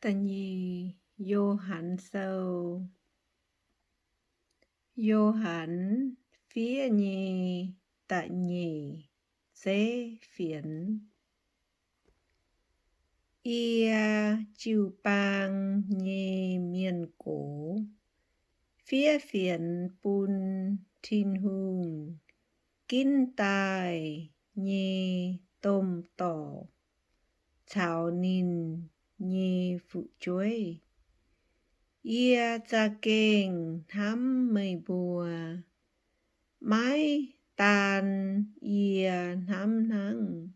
Tà nhi vô hạnh sâu, vô hạnh phía nhi tại nhì dễ phiền. Ia chiu bang nhi miền cổ, phía phiền bùn thiên hùng, kín tài nhi tôm tỏ, chào nín nhi phụ chuối. Ia cha kênh thắm mây bùa, mái tàn ia thắm nắng.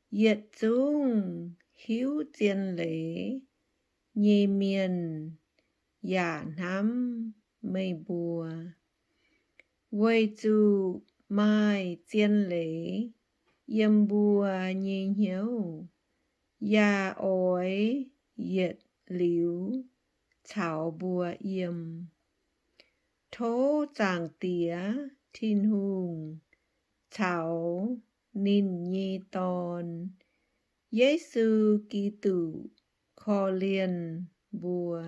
Yết dung hiếu tiên lễ, nhì miền giả thắm mây bùa. Quay chu mai tiên lễ, yếm bùa nhì hiếu. Giả ối yết liu, chào bùa yếm. Thố giảng tía thiên hùng, chào nín nhi tòn. Giê-xu Kitô kho liền bùa.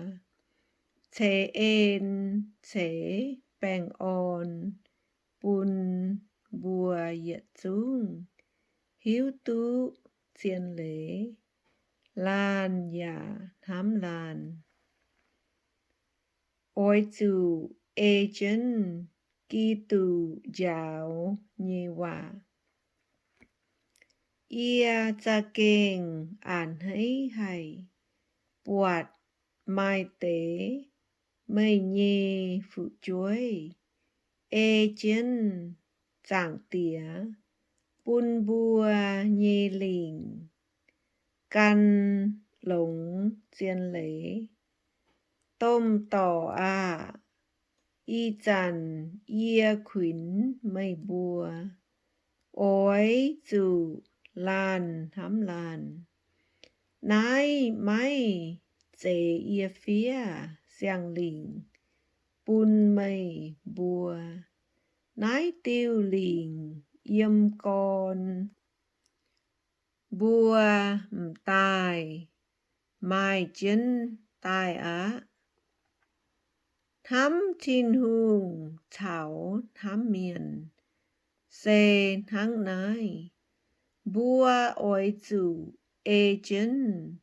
Thế ên thế bèng on, bùn bùa yết dung. Hiếu tú tiên lễ, lan giả thám lan. Ôi chu ê chân Kitô giáo nhì hòa. Ia cha kênh ản hấy hay, buat mai tế mây nhì phụ chuối. Ê chân giảng tía, bùn bùa nhì lình. Căn lống tiên lễ, tôm tỏ à, y chăn ia khuyến mây bùa. Ôi chu lan thắm lan. Nái máy dễ ia phía giang lình, bùn mây bùa. Nái tiêu lình yếm con. Bùa tài, mai chân tài á. Thắm thiên hùng chào thắm miền, xê thắng nái. Bùa ôi chu ê chân,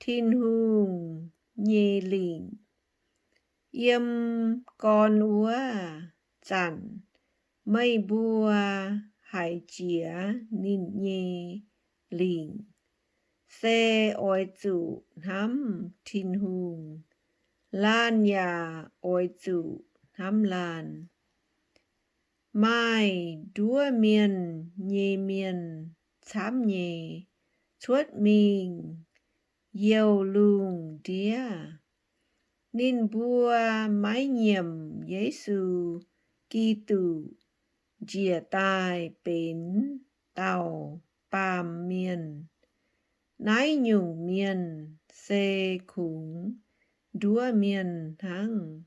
thiên hùng nhì lình. Yếm con úa chăn, mây bùa hải chía nín nhì lình. Xê ôi chu thắm thiên hùng, lan ya ôi chu thắm lan. Mai đúa miền nhì miền chám nhì, chuốt mình yêu lùng đía. Nín bùa mái nhiệm Giê-xu Kitô, dìa tài bến tàu bàm miền. Nái nhung miền xê khủng, đúa miền thắng.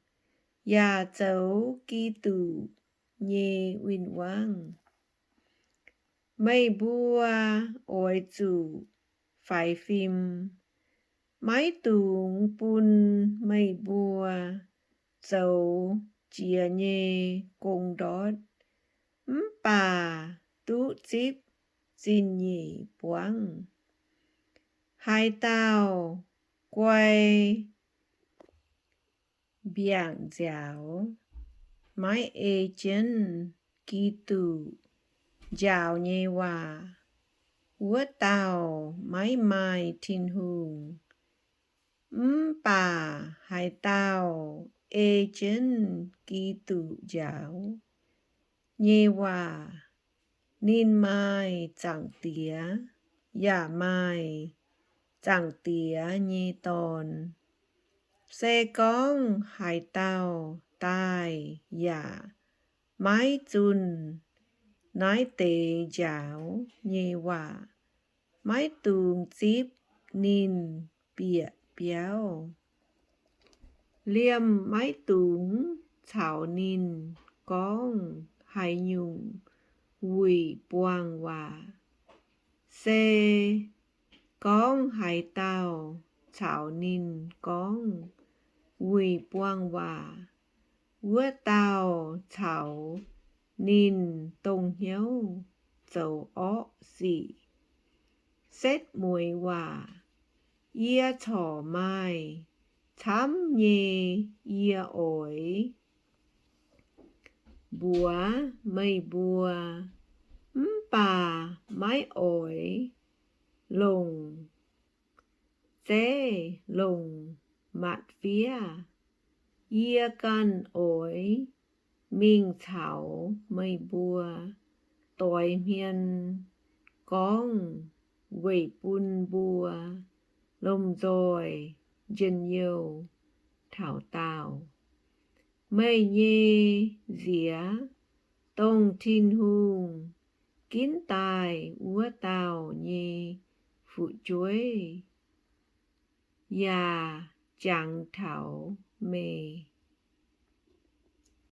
Ya châu Kitô nhì uyên quang. Mây bùa ôi chu phải phim, mái tùng bùn mây bùa. Châu chìa nhì cùng đót, bà tú chíp xin nhì buông. Hai tao quay biảng giáo, mái ê chân Kitô giáo nhì hòa. Ua tao mái mai thiên hùng, bà hai tao ê chân Kitô giáo nhì hòa. Nín mai giảng tía, giả mai giảng tía nhì tòn. Xê con hai tao tai giả, mái chun nái tế giáo nhì hòa. Mái tùng chíp nín bịa béo. Liêm mái tùng chào nín con hai nhung, quỳ buông hòa. Xê con hai tao chảo nín con quỳ quang hòa vua tao chảo nín tông hiếu dầu ó xỉ xét mùi hòa ia thỏ mai thám nhê ia ổi búa mây bùa bà mái ổi lùng dê lùng mạt phía ia can ổi minh thảo mây bùa tỏi miên con quỷ bùn bùa lông rồi dân nhiều thảo tào mây nhê dĩa tông thiên hùng kín tài úa tào nhê phụ chuối già chẳng thảo mê